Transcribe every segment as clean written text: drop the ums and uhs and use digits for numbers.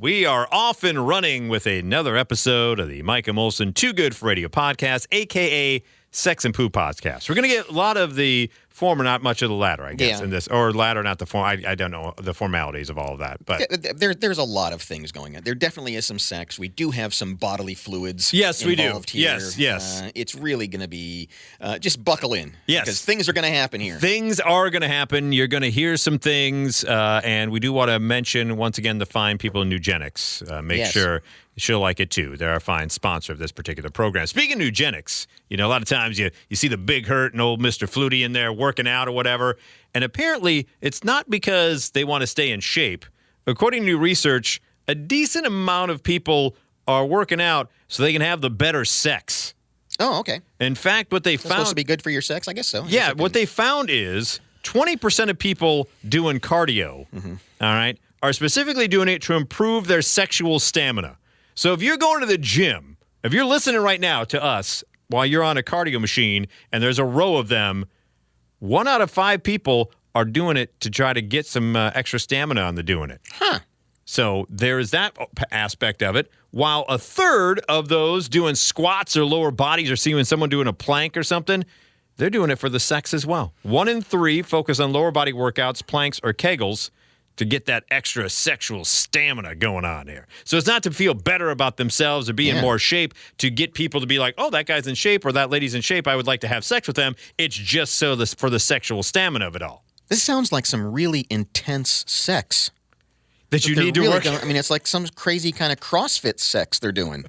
We are off and running with another episode of the Mike and Molson Too Good for Radio podcast, a.k.a. Sex and Poo podcast. We're going to get a lot of the former, not much of the latter, I guess, in this. Or latter, not the form. I don't know the formalities of all of that. But there's a lot of things going on. There definitely is some sex. We do have some bodily fluids Yes, we do. involved here. Yes. It's really going to be, just buckle in. Yes. Because things are going to happen here. Things are going to happen. You're going to hear some things. And we do want to mention, once again, the fine people in Nugenics. Make sure she'll like it, too. They're a fine sponsor of this particular program. Speaking of Nugenics, a lot of times you see the big hurt and old Mr. Flutie in there working out or whatever. And apparently, it's not because they want to stay in shape. According to new research, a decent amount of people are working out so they can have the better sex. Oh, okay. In fact, what they That's found... supposed to be good for your sex? I guess so. Yeah, what they found is 20% of people doing cardio, all right, are specifically doing it to improve their sexual stamina. So if you're going to the gym, if you're listening right now to us while you're on a cardio machine and there's a row of them, 1 out of 5 people are doing it to try to get some extra stamina on the doing it. Huh. So there is that aspect of it, while a third of those doing squats or lower bodies or seeing someone doing a plank or something, they're doing it for the sex as well. 1 in 3 focus on lower body workouts, planks, or Kegels to get that extra sexual stamina going on here. So it's not to feel better about themselves or be in more shape to get people to be like, oh, that guy's in shape or that lady's in shape, I would like to have sex with them. It's just for the sexual stamina of it all. This sounds like some really intense sex. That you need to work. It's like some crazy kind of CrossFit sex they're doing.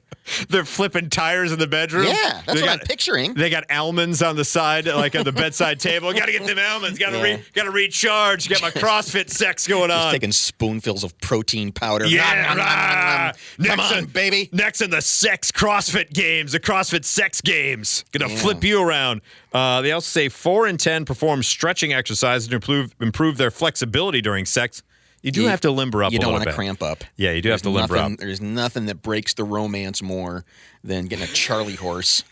They're flipping tires in the bedroom. Yeah, that's what I'm picturing. They got almonds on the side, like on the bedside table. Got to get them almonds. Got to recharge. Got my CrossFit sex going on. Just taking spoonfuls of protein powder. Yeah, Come on, baby. Next in the sex CrossFit games, the CrossFit sex games. Gonna flip you around. They also say 4 in 10 perform stretching exercises to improve their flexibility during sex. You do have to limber up a little bit. You don't want to cramp up. Yeah, you do have to limber up. There's nothing that breaks the romance more than getting a Charlie horse.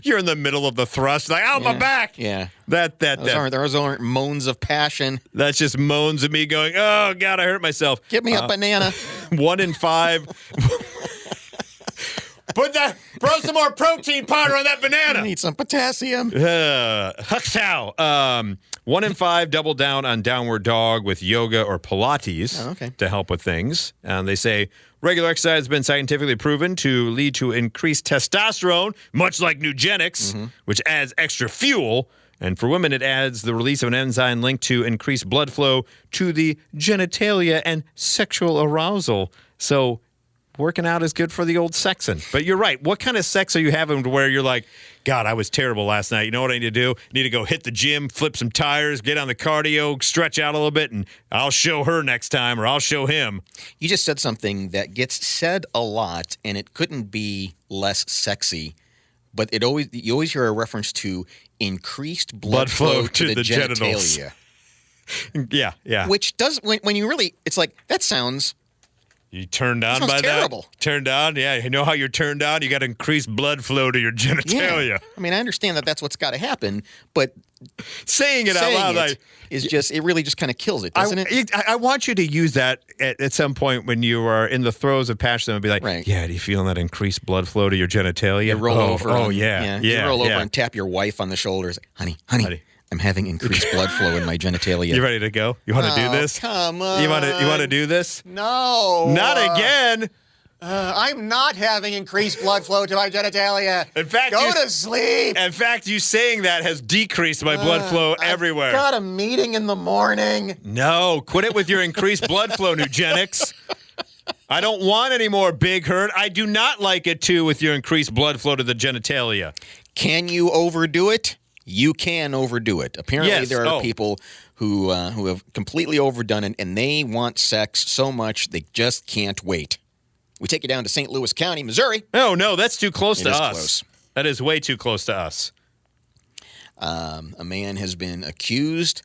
You're in the middle of the thrust, like, my back. Yeah. Those aren't moans of passion. That's just moans of me going, oh, God, I hurt myself. Give me a banana. 1 in 5. Throw some more protein powder on that banana. I need some potassium. 1 in 5 double down on downward dog with yoga or Pilates to help with things. And they say regular exercise has been scientifically proven to lead to increased testosterone, much like Nugenics, which adds extra fuel. And for women, it adds the release of an enzyme linked to increased blood flow to the genitalia and sexual arousal. So working out is good for the old sexing. But you're right. What kind of sex are you having to where you're like, God, I was terrible last night. You know what I need to do? I need to go hit the gym, flip some tires, get on the cardio, stretch out a little bit, and I'll show her next time or I'll show him. You just said something that gets said a lot, and it couldn't be less sexy. But you always hear a reference to increased blood flow to the genitalia. Yeah. Which does, when you really, it's like, that sounds... You turned on by terrible. that? Turned on? Yeah. You know how you're turned on? You got increased blood flow to your genitalia. Yeah. I mean, I understand that that's what's got to happen, but saying it out loud it really just kind of kills it, doesn't it? I want you to use that at some point when you are in the throes of passion and be like, yeah, do you feel that increased blood flow to your genitalia? You roll over. You roll over and tap your wife on the shoulders. Honey. I'm having increased blood flow in my genitalia. You ready to go? You want to do this? Come on. You want to do this? No. Not again. I'm not having increased blood flow to my genitalia. In fact, go to sleep. In fact, you saying that has decreased my blood flow everywhere. I've got a meeting in the morning. No, quit it with your increased blood flow, Nugenics. I don't want any more big hurt. I do not like it, too, with your increased blood flow to the genitalia. Can you overdo it? You can overdo it. Apparently, there are people who have completely overdone it, and they want sex so much they just can't wait. We take you down to St. Louis County, Missouri. Oh, no, that's too close to us. Close. That is way too close to us. A man has been accused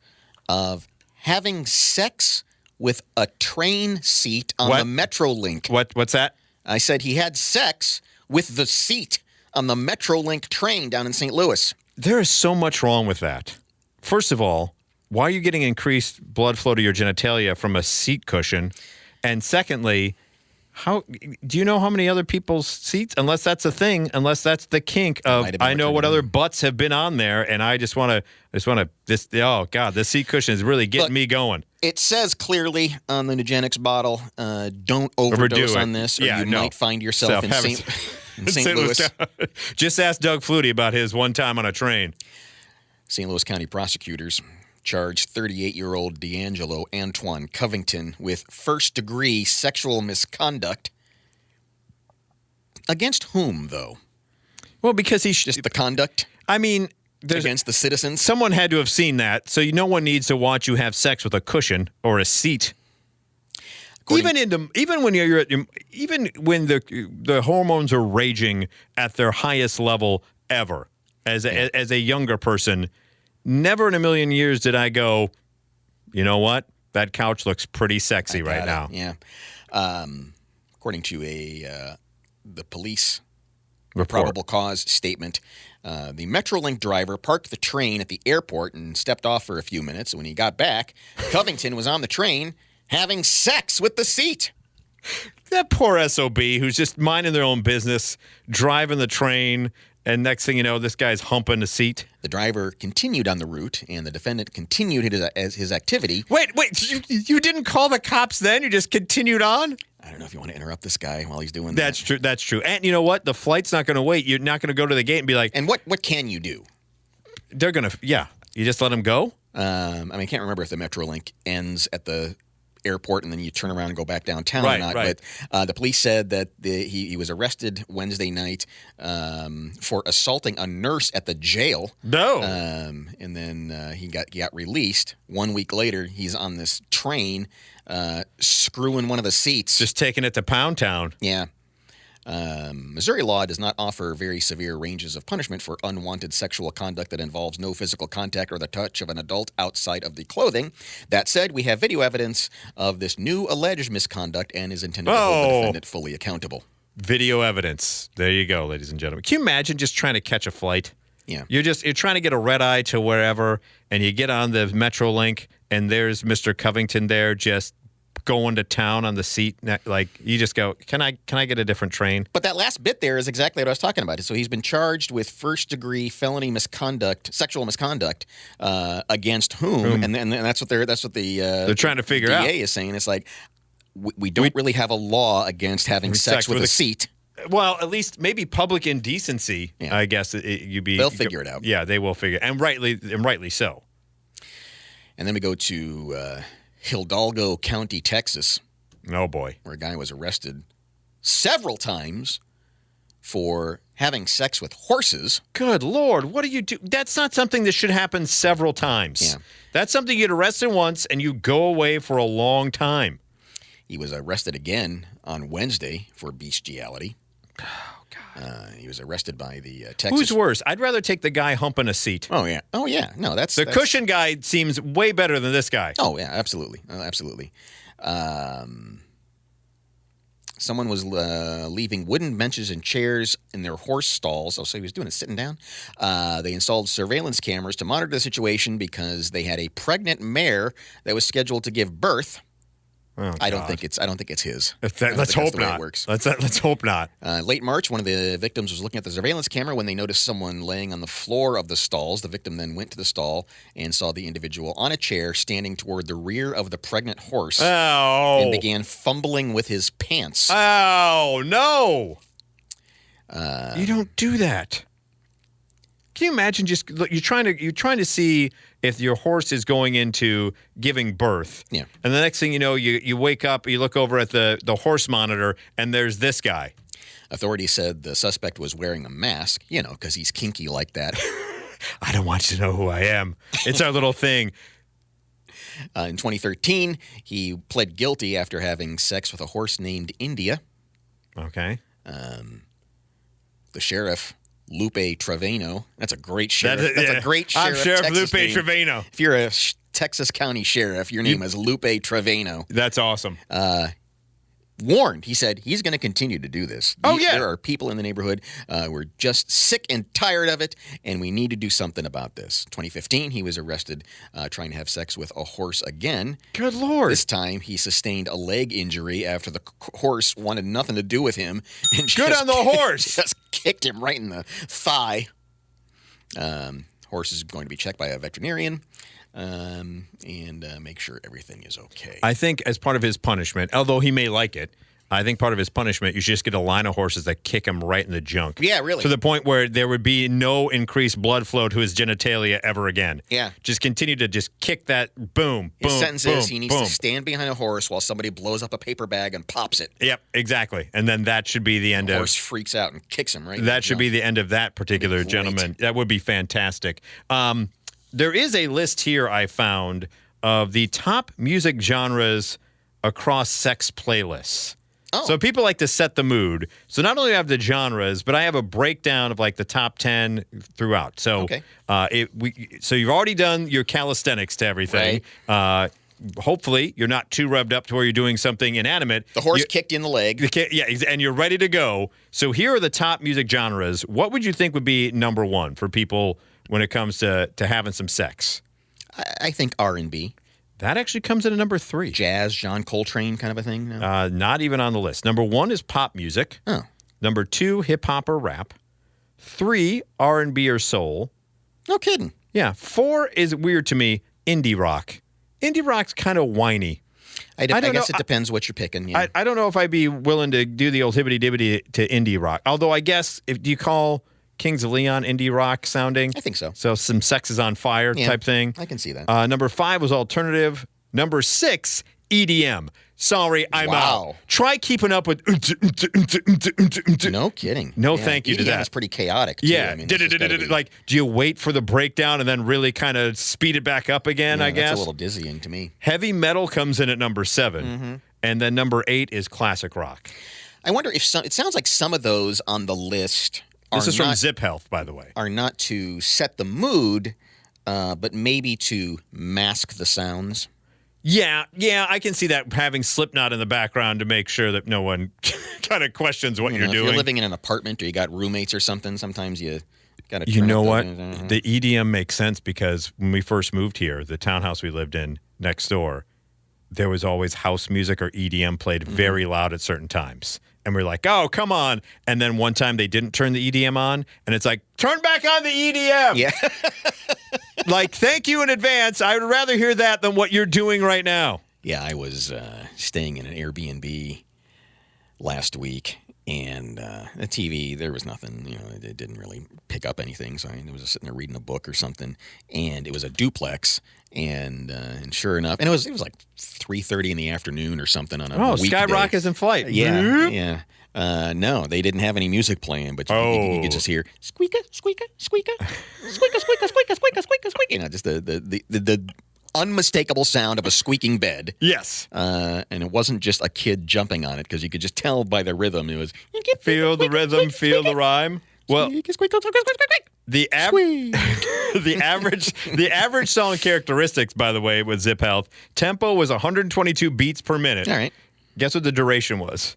of having sex with a train seat on the Metrolink. What's that? I said he had sex with the seat on the Metrolink train down in St. Louis. There is so much wrong with that. First of all, why are you getting increased blood flow to your genitalia from a seat cushion? And secondly, How do you know how many other people's seats? Unless that's a thing, unless that's the kink of I know what other butts have been on there, and I just want to. Oh God, this seat cushion is really getting me going. It says clearly on the Nugenix bottle, don't overdose on this, or you might find yourself in St. Louis. Just ask Doug Flutie about his one time on a train. St. Louis County prosecutors charged 38-year-old D'Angelo Antoine Covington with first-degree sexual misconduct. Against whom, though? Well, because he's just the conduct. I mean, against the citizens. Someone had to have seen that, so no one needs to watch you have sex with a cushion or a seat. Even when the hormones are raging at their highest level ever, as a younger person. Never in a million years did I go, you know what? That couch looks pretty sexy right now. Yeah. According to the police report. Probable cause statement, the Metrolink driver parked the train at the airport and stepped off for a few minutes. When he got back, Covington was on the train having sex with the seat. That poor SOB who's just minding their own business, driving the train. And next thing you know, this guy's humping the seat. The driver continued on the route, and the defendant continued his activity. Wait, you didn't call the cops then? You just continued on? I don't know if you want to interrupt this guy while he's doing that. That's true. And you know what? The flight's not going to wait. You're not going to go to the gate and be like... And what can you do? They're going to... Yeah. You just let him go? I can't remember if the Metrolink ends at the airport and then you turn around and go back downtown or not. Right. But the police said that he was arrested Wednesday night for assaulting a nurse at the jail. No. And then he got released. 1 week later, he's on this train screwing one of the seats. Just taking it to Pound Town. Yeah. Missouri law does not offer very severe ranges of punishment for unwanted sexual conduct that involves no physical contact or the touch of an adult outside of the clothing. That said, we have video evidence of this new alleged misconduct and is intended to hold the defendant fully accountable. Video evidence. There you go, ladies and gentlemen. Can you imagine just trying to catch a flight? Yeah. You're trying to get a red eye to wherever, and you get on the Metrolink, and there's Mr. Covington there just going to town on the seat. Like, you just go, can I get a different train? But that last bit there is exactly what I was talking about. So he's been charged with first-degree felony misconduct, sexual misconduct, against whom? And that's what they're trying to figure out. DA is saying. It's like we don't really have a law against having sex with a seat. Well, at least maybe public indecency. Yeah. I guess they'll figure it out. Yeah, they will figure it, and rightly so. And then we go to Hidalgo County, Texas. Oh, boy. Where a guy was arrested several times for having sex with horses. Good Lord, what do you do? That's not something that should happen several times. Yeah. That's something you get arrested once and you go away for a long time. He was arrested again on Wednesday for bestiality. Oh, God. He was arrested by the Texas... Who's worse? I'd rather take the guy humping a seat. Oh, yeah. No, that's... The cushion guy seems way better than this guy. Oh, yeah, absolutely. Absolutely. Someone was leaving wooden benches and chairs in their horse stalls. Oh, so he was doing it sitting down. They installed surveillance cameras to monitor the situation because they had a pregnant mare that was scheduled to give birth. Oh, I don't think it's his. Let's hope not. Let's hope not. Late March, one of the victims was looking at the surveillance camera when they noticed someone laying on the floor of the stalls. The victim then went to the stall and saw the individual on a chair standing toward the rear of the pregnant horse. Oh! And began fumbling with his pants. Oh, no! You don't do that. Can you imagine you're trying to see if your horse is going into giving birth. Yeah. And the next thing you know, you wake up, you look over at the horse monitor, and there's this guy. Authorities said the suspect was wearing a mask, because he's kinky like that. I don't want you to know who I am. It's our little thing. In 2013, he pled guilty after having sex with a horse named India. Okay. The sheriff... Lupe Trevino. That's a great sheriff. A great sheriff. I'm Sheriff Texas Lupe name. Trevino. If you're a Texas County sheriff, your name is Lupe Trevino. That's awesome. The warned. He said he's going to continue to do this. There are people in the neighborhood who are just sick and tired of it, and we need to do something about this. 2015, he was arrested trying to have sex with a horse again. Good Lord. This time, he sustained a leg injury after the horse wanted nothing to do with him. And Good on the horse. Just kicked him right in the thigh. Horse is going to be checked by a veterinarian. And make sure everything is okay. I think as part of his punishment, although he may like it, I think part of his punishment, you should just get a line of horses that kick him right in the junk. Yeah, really. To the point where there would be no increased blood flow to his genitalia ever again. Yeah. Just continue to just kick that boom, his boom, sentence boom, is he needs boom. to stand behind a horse while somebody blows up a paper bag and pops it. Yep, exactly. And then that should be the end the of... horse freaks out and kicks him right in That the should be the end of that particular gentleman. That would be fantastic. There is a list here I found of the top music genres across sex playlists. Oh. So people like to set the mood. So not only do I have the genres, but I have a breakdown of like the top 10 throughout. So so you've already done your calisthenics to everything. Right. Hopefully you're not too rubbed up to where you're doing something inanimate. The horse kicked you in the leg. Yeah, and you're ready to go. So here are the top music genres. What would you think would be number one for people when it comes to having some sex? I think R&B. That actually comes in at number 3. Jazz, John Coltrane kind of a thing? No? Not even on the list. Number 1 is pop music. Oh. Number 2, hip-hop or rap. 3, R&B or soul. No kidding. Yeah. 4 is weird to me, indie rock. Indie rock's kind of whiny. I guess it depends what you're picking. Yeah. I don't know if I'd be willing to do the old hibbity-dibbity to indie rock. Although I guess, do you call Kings of Leon indie rock sounding? I think so. So some Sex is on Fire type thing. I can see that. Number 5 was alternative. Number 6, EDM. Sorry, I'm out. Try keeping up with... No kidding. No thank you to that. EDM is pretty chaotic, too. Yeah. I mean, like, do you wait for the breakdown and then really kind of speed it back up again, I guess? That's a little dizzying to me. Heavy metal comes in at number 7. Mm-hmm. And then number 8 is classic rock. I wonder if it sounds like some of those on the list... This is from Zip Health, by the way. Are not to set the mood, but maybe to mask the sounds. Yeah, I can see that, having Slipknot in the background to make sure that no one kind of questions what you're doing. If you're living in an apartment or you got roommates or something, sometimes you got to. You know what? The EDM makes sense because when we first moved here, the townhouse we lived in next door, there was always house music or EDM played very loud at certain times. And we're like, oh, come on. And then one time they didn't turn the EDM on. And it's like, turn back on the EDM. Yeah. Like, thank you in advance. I would rather hear that than what you're doing right now. Yeah, I was staying in an Airbnb last week. And the TV, there was nothing. It didn't really pick up anything. So I was just sitting there reading a book or something. And it was a duplex. And sure enough, and it was like 3:30 in the afternoon or something on a weekday. Skyrock is in flight. Yeah. No, they didn't have any music playing, but you could just hear squeaker, squeaker, squeaker, squeaker, squeaker, squeaker, squeaker, squeaker, squeaker. Just the unmistakable sound of a squeaking bed. Yes. And it wasn't just a kid jumping on it because you could just tell by the rhythm. It was feel the rhythm, feel the rhyme. Well, the average song characteristics, by the way, with Zip Health, tempo was 122 beats per minute. All right. Guess what the duration was?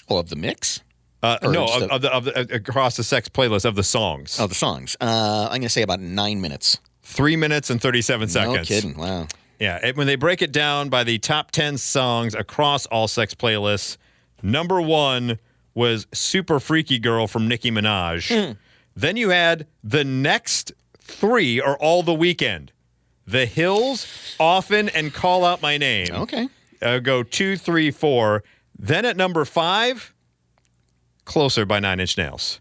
Oh, of the mix? No, of the across the sex playlist of the songs. Oh, the songs. I'm going to say about 9 minutes. 3 minutes and 37 seconds. No kidding. Wow. Yeah. When they break it down by the top 10 songs across all sex playlists, number 1 was Super Freaky Girl from Nicki Minaj. Then you had the next 3 are all The Weeknd. The Hills, Often, and Call Out My Name. Okay. Go 2, 3, 4. Then at number 5, Closer by 9 Inch Nails.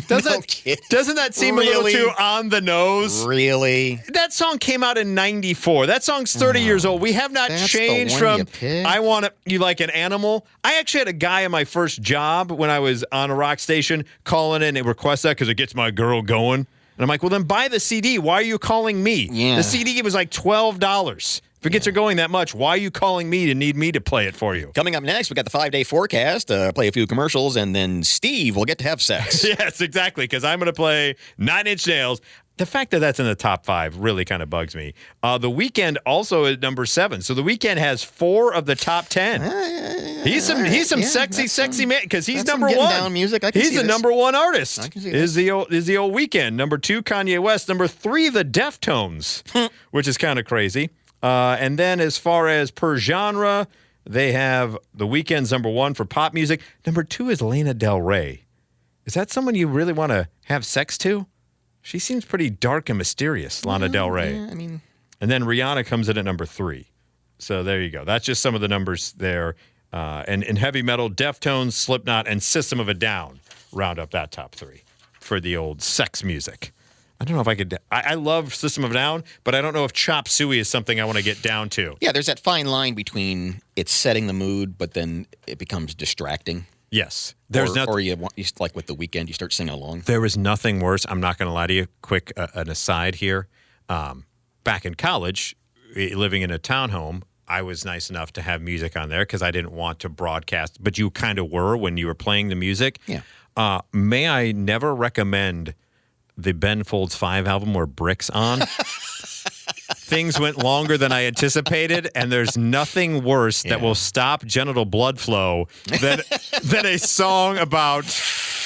Doesn't that seem a little too on the nose? Really? That song came out in 94. That song's 30 years old. We have not changed from I want you like an animal. I actually had a guy in my first job when I was on a rock station calling in and request that because it gets my girl going. And I'm like, well, then buy the CD. Why are you calling me? Yeah. The CD was like $12. If it gets her going that much, why are you calling me to need me to play it for you? Coming up next, we got the 5-day forecast, play a few commercials, and then Steve will get to have sex. Yes, exactly, because I'm going to play 9 Inch Nails. the fact that that's in the top 5 really kind of bugs me. The Weeknd also at number 7. So The Weeknd has 4 of the top 10. He's some sexy man because he's number 1. Down music. He's the number 1 artist. I can see is the old Weeknd. Number 2, Kanye West. Number 3, the Deftones, which is kind of crazy. And then as far as per genre, they have The Weeknd's number 1 for pop music. Number 2 is Lana Del Rey. Is that someone you really want to have sex to? She seems pretty dark and mysterious, Lana Del Rey. Yeah, I mean. And then Rihanna comes in at number 3. So there you go. That's just some of the numbers there. And in heavy metal, Deftones, Slipknot, and System of a Down round up that top 3 for the old sex music. I don't know if I could. I love System of a Down, but I don't know if Chop Suey is something I want to get down to. Yeah, there's that fine line between it's setting the mood, but then it becomes distracting. Yes. Or you like with The Weeknd, you start singing along. There was nothing worse. I'm not going to lie to you. Quick, an aside here. Back in college, living in a townhome, I was nice enough to have music on there because I didn't want to broadcast, but you kind of were when you were playing the music. Yeah. May I never recommend the Ben Folds 5 album or Bricks on? Things went longer than I anticipated, and there's nothing worse that will stop genital blood flow than a song about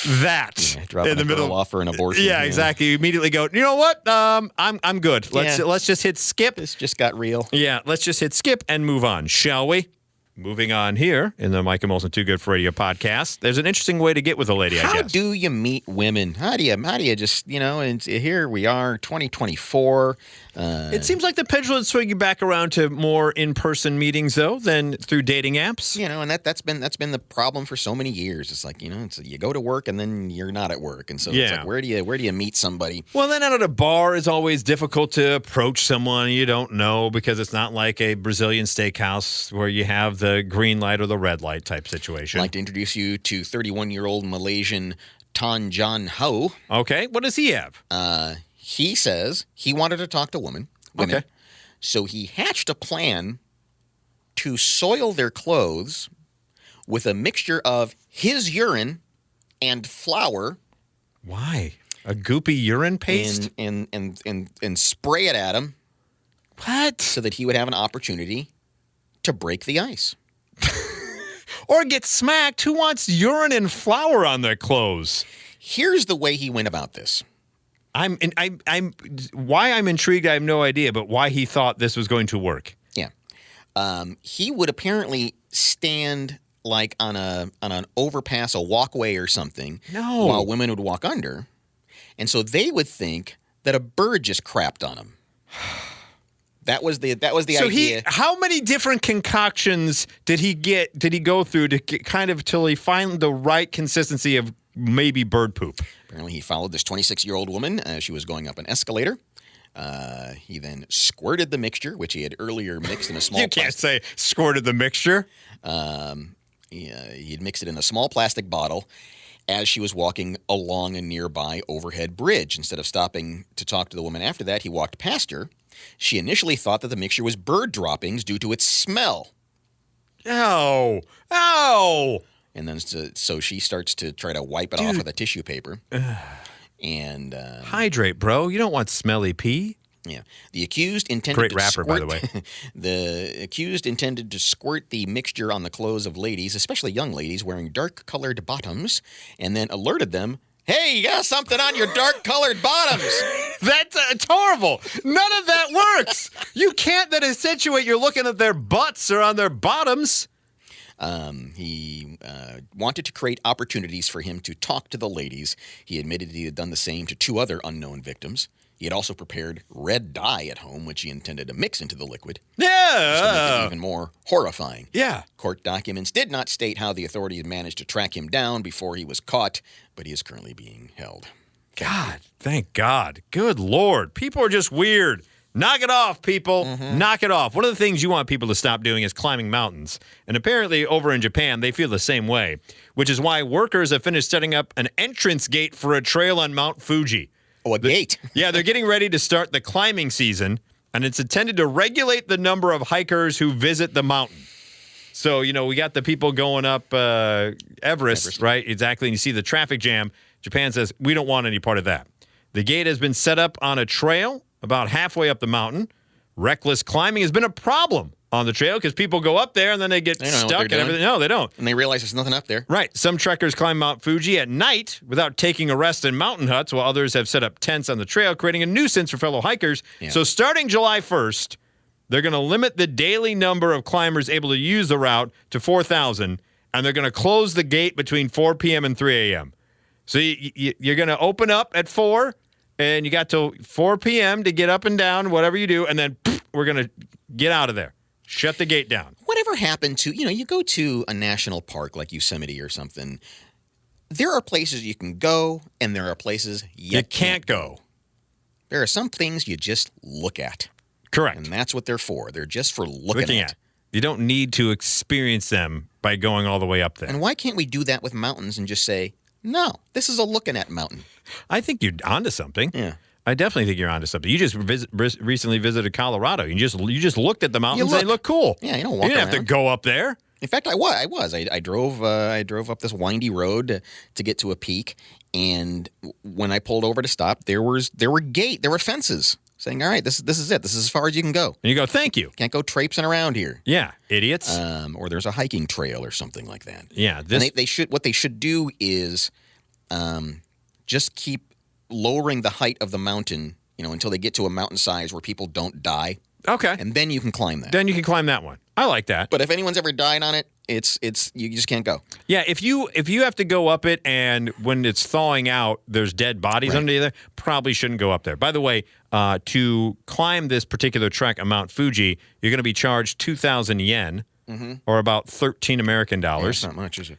that in the middle off for an abortion. Yeah, exactly. You immediately go, you know what? I'm good. Let's just hit skip. This just got real. Yeah, let's just hit skip and move on, shall we? Moving on here in the Mike and Molson Too Good for Radio podcast, there's an interesting way to get with a lady, I guess. How do you meet women? How do you just, and here we are, 2024. It seems like the pendulum is swinging back around to more in-person meetings, though, than through dating apps. And that's been the problem for so many years. It's like, you go to work and then you're not at work. And so it's like, where do you meet somebody? Well, then out at a bar is always difficult to approach someone you don't know because it's not like a Brazilian steakhouse where you have the green light or the red light type situation. I'd like to introduce you to 31-year-old Malaysian Tan John Ho. Okay, what does he have? He says he wanted to talk to women. Okay. So he hatched a plan to soil their clothes with a mixture of his urine and flour. Why? A goopy urine paste? And spray it at him. What? So that he would have an opportunity to break the ice. Or get smacked. Who wants urine and flour on their clothes? Here's the way he went about this. Why I'm intrigued, I have no idea, but why he thought this was going to work. Yeah. He would apparently stand like on an overpass, a walkway or something, while women would walk under. And so they would think that a bird just crapped on him. That was the idea. How many different concoctions did he go through to get till he find the right consistency of maybe bird poop? Apparently, he followed this 26-year-old woman as she was going up an escalator. He then squirted the mixture, which he had earlier mixed in a small. You can't say squirted the mixture. He had mixed it in a small plastic bottle as she was walking along a nearby overhead bridge. Instead of stopping to talk to the woman after that, he walked past her. She initially thought that the mixture was bird droppings due to its smell. Ow! And then so she starts to try to wipe it off with a tissue paper. And hydrate, bro. You don't want smelly pee. Yeah. The accused intended Great rapper, by the way. The accused intended to squirt the mixture on the clothes of ladies, especially young ladies wearing dark-colored bottoms, and then alerted them, "Hey, you got something on your dark-colored bottoms." That's horrible. None of that works. You can't then accentuate you're looking at their butts or on their bottoms. He wanted to create opportunities for him to talk to the ladies. He admitted he had done the same to 2 other unknown victims. He had also prepared red dye at home, which he intended to mix into the liquid. Yeah. To make it even more horrifying. Yeah. Court documents did not state how the authorities managed to track him down before he was caught, but he is currently being held. God, thank God. Good Lord. People are just weird. Knock it off, people. Mm-hmm. Knock it off. One of the things you want people to stop doing is climbing mountains. And apparently over in Japan, they feel the same way, which is why workers have finished setting up an entrance gate for a trail on Mount Fuji. Oh, a gate. Yeah, they're getting ready to start the climbing season, and it's intended to regulate the number of hikers who visit the mountain. So, we got the people going up Everest, right? Exactly. And you see the traffic jam. Japan says, we don't want any part of that. The gate has been set up on a trail about halfway up the mountain. Reckless climbing has been a problem on the trail because people go up there and then they get stuck and everything. No, they don't. And they realize there's nothing up there. Right. Some trekkers climb Mount Fuji at night without taking a rest in mountain huts, while others have set up tents on the trail, creating a nuisance for fellow hikers. Yeah. So starting July 1st, they're going to limit the daily number of climbers able to use the route to 4,000, and they're going to close the gate between 4 p.m. and 3 a.m. So you're going to open up at 4, and you got till 4 p.m. to get up and down, whatever you do, and then we're going to get out of there. Shut the gate down. Whatever happened to, you go to a national park like Yosemite or something, there are places you can go, and there are places you can't go. There are some things you just look at. Correct. And that's what they're for. They're just for looking at. You don't need to experience them by going all the way up there. And why can't we do that with mountains and just say, no, this is a looking at mountain? I think you're onto something. Yeah. I definitely think you're onto something. You just recently visited Colorado. You just looked at the mountains. They look cool. Yeah, you don't walk around. You didn't have to go up there. In fact, I was. I drove up this windy road to get to a peak, and when I pulled over to stop, there were fences saying, "All right, this is it. This is as far as you can go." And you go, "Thank you. Can't go traipsing around here." Yeah, idiots. Or there's a hiking trail or something like that. Yeah, and what they should do is just keep lowering the height of the mountain, until they get to a mountain size where people don't die. Okay. And then you can climb that. Then you can climb that one. I like that. But if anyone's ever died on it, it's you just can't go. Yeah, if you have to go up it and when it's thawing out, there's dead bodies under there, probably shouldn't go up there. By the way, to climb this particular trek on Mount Fuji, you're going to be charged 2,000 yen. Mm-hmm. Or about $13 American. Yeah, that's not much, is it?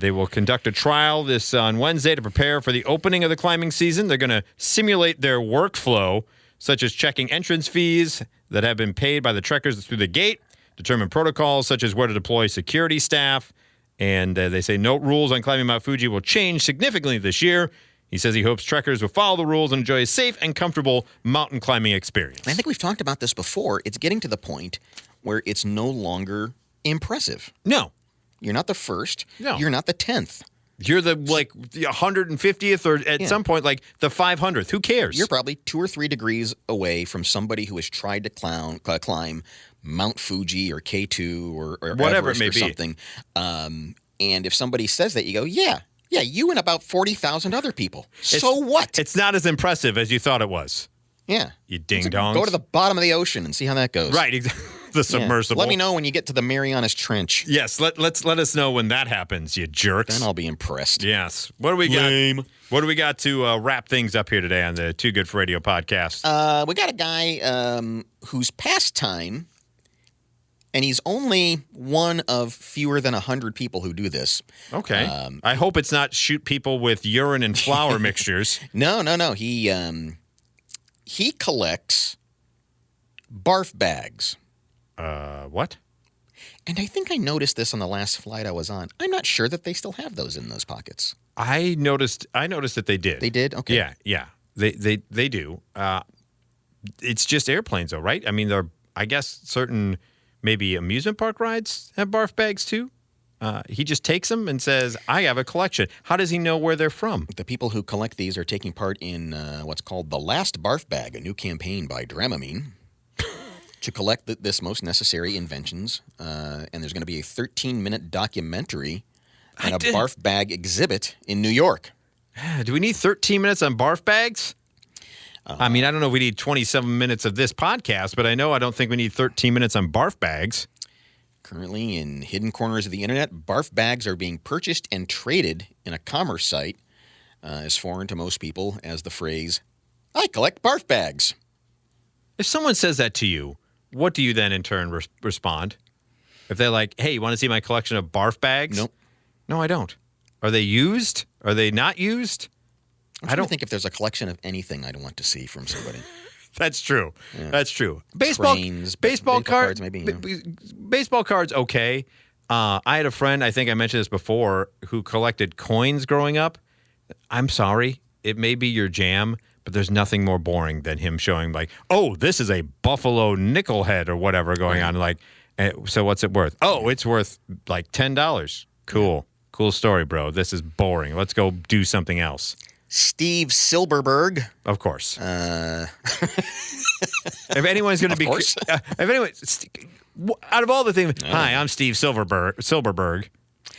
They will conduct a trial on Wednesday to prepare for the opening of the climbing season. They're going to simulate their workflow, such as checking entrance fees that have been paid by the trekkers through the gate, determine protocols such as where to deploy security staff, and they say no rules on climbing Mount Fuji will change significantly this year. He says he hopes trekkers will follow the rules and enjoy a safe and comfortable mountain climbing experience. I think we've talked about this before. It's getting to the point where it's no longer impressive. No. You're not the first. No. You're not the 10th. You're the 150th or at some point the 500th. Who cares? You're probably 2 or 3 degrees away from somebody who has tried to climb Mount Fuji or K2 or whatever Everest it may or be. Something. And if somebody says that, you go, yeah, you and about 40,000 other people. So what? It's not as impressive as you thought it was. Yeah. You ding-dongs. Go to the bottom of the ocean and see how that goes. Right, exactly. The submersible. Let me know when you get to the Marianas Trench. Yes, let us know when that happens, you jerks. Then I'll be impressed. Yes. What do we got? What do we got to wrap things up here today on the Too Good for Radio podcast? We got a guy whose pastime, and he's only one of fewer than 100 people who do this. Okay. I hope it's not shoot people with urine and flour mixtures. No. He collects barf bags. What? And I think I noticed this on the last flight I was on. I'm not sure that they still have those in those pockets. I noticed that they did. They did? Okay. Yeah. They do. It's just airplanes though, right? I mean, I guess certain maybe amusement park rides have barf bags too. He just takes them and says, I have a collection. How does he know where they're from? The people who collect these are taking part in what's called The Last Barf Bag, a new campaign by Dramamine to collect this most necessary inventions. And there's going to be a 13-minute documentary and a barf bag exhibit in New York. Do we need 13 minutes on barf bags? I mean, I don't know if we need 27 minutes of this podcast, but I don't think we need 13 minutes on barf bags. Currently, in hidden corners of the internet, barf bags are being purchased and traded in a commerce site as foreign to most people as the phrase, I collect barf bags. If someone says that to you, what do you then in turn respond? If they're like, hey, you want to see my collection of barf bags? Nope. No, I don't. Are they used? Are they not used? I don't think if there's a collection of anything I'd want to see from somebody. That's true. Yeah. That's true. Baseball cards, maybe. Baseball cards, okay. I had a friend, I think I mentioned this before, who collected coins growing up. I'm sorry, it may be your jam, but there's nothing more boring than him showing like, oh, this is a Buffalo nickel head or whatever going on. Like, so what's it worth? Oh, it's worth like $10. Cool. Cool story, bro. This is boring. Let's go do something else. Steve Silberberg. Of course. If anyone's going to be... out of all the things... Hi, I'm Steve Silberberg.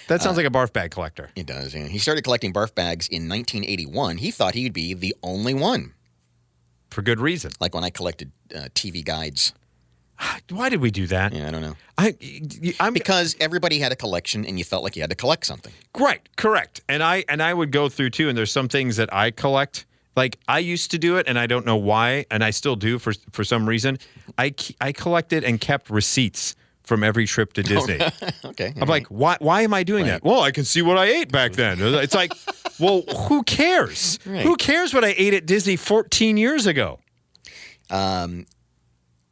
That sounds like a barf bag collector. It does, yeah. He started collecting barf bags in 1981. He thought he'd be the only one. For good reason. Like when I collected TV guides. Why did we do that? Yeah, I don't know. I'm because everybody had a collection, and you felt like you had to collect something. Right, correct. And I would go through too. And there's some things that I collect. Like I used to do it, and I don't know why, and I still do for some reason. I collected and kept receipts from every trip to Disney. Okay, I'm like, why am I doing that? Well, I can see what I ate back then. It's like, well, who cares? Right. Who cares what I ate at Disney 14 years ago?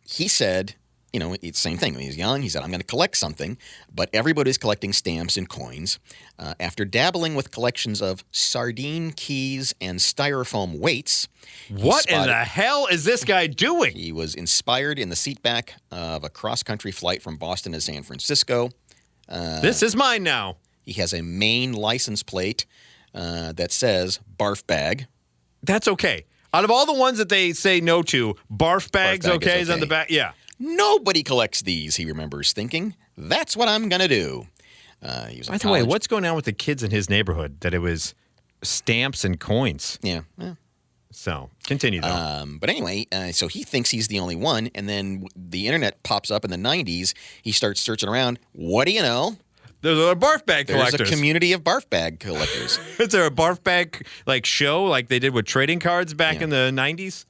He said, it's the same thing. When he was young, he said, I'm going to collect something, but everybody's collecting stamps and coins. After dabbling with collections of sardine keys and styrofoam weights. What in the hell is this guy doing? He was inspired in the seatback of a cross-country flight from Boston to San Francisco. This is mine now. He has a Maine license plate that says barf bag. That's okay. Out of all the ones that they say no to, barf bags okay is on the back. Yeah. Nobody collects these, he remembers thinking. That's what I'm going to do. By the way, what's going on with the kids in his neighborhood that it was stamps and coins? Yeah. So, continue though. But anyway, so he thinks he's the only one, and then the internet pops up in the 90s. He starts searching around. What do you know? There's a barf bag collectors. There's a community of barf bag collectors. Is there a barf bag show like they did with trading cards back in the 90s?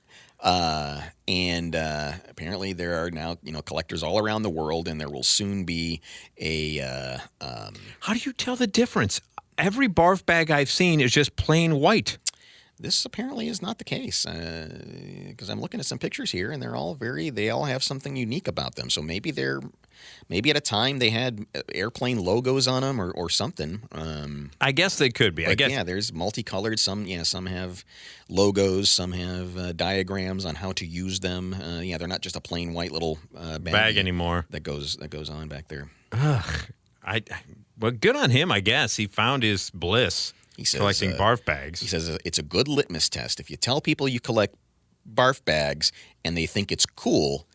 And apparently there are now collectors all around the world, and there will soon be a. How do you tell the difference? Every barf bag I've seen is just plain white. This apparently is not the case, because I'm looking at some pictures here, and they all have something unique about them. So maybe at a time they had airplane logos on them or something. I guess they could be. I guess. Yeah, there's multicolored. Some have logos. Some have diagrams on how to use them. They're not just a plain white little bag anymore. That goes on back there. Well, good on him, I guess. He found his bliss. He says, collecting barf bags. He says it's a good litmus test. If you tell people you collect barf bags and they think it's cool,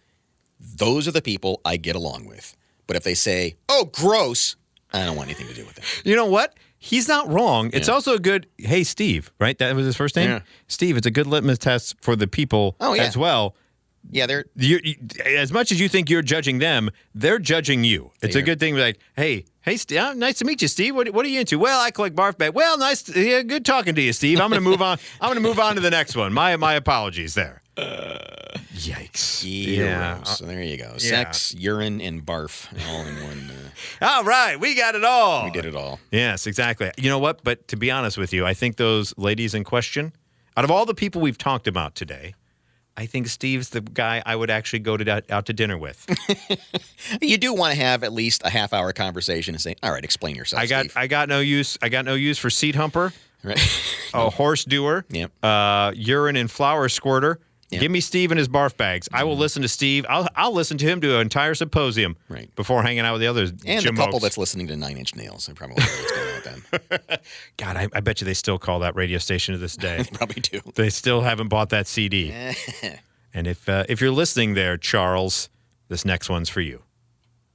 those are the people I get along with. But if they say, oh, gross, I don't want anything to do with that. You know what? He's not wrong. It's also a good, hey, Steve, right? That was his first name? Yeah. Steve, it's a good litmus test for the people as well. Yeah, as much as you think you're judging them, they're judging you. It's a good thing to be like, hey, Steve, nice to meet you, Steve. What are you into? Well, I collect barf bags. Well, good talking to you, Steve. I'm going to move on. I'm going to move on to the next one. My apologies there. Yikes. Yeah. So there you go. Sex, urine, and barf all in one. All right. We got it all. We did it all. Yes, exactly. You know what? But to be honest with you, I think those ladies in question, out of all the people we've talked about today, I think Steve's the guy I would actually go out to dinner with. You do want to have at least a half-hour conversation and say, "All right, explain yourself." I got no use for seat humper, right? A horse doer, urine and flower squirter. Yep. Give me Steve and his barf bags. I will listen to Steve. I'll listen to him do an entire symposium before hanging out with the others. And the couple that's listening to 9 Inch Nails. I probably know what's going on with them. God, I bet you they still call that radio station to this day. They probably do. They still haven't bought that CD. And if you're listening there, Charles, this next one's for you.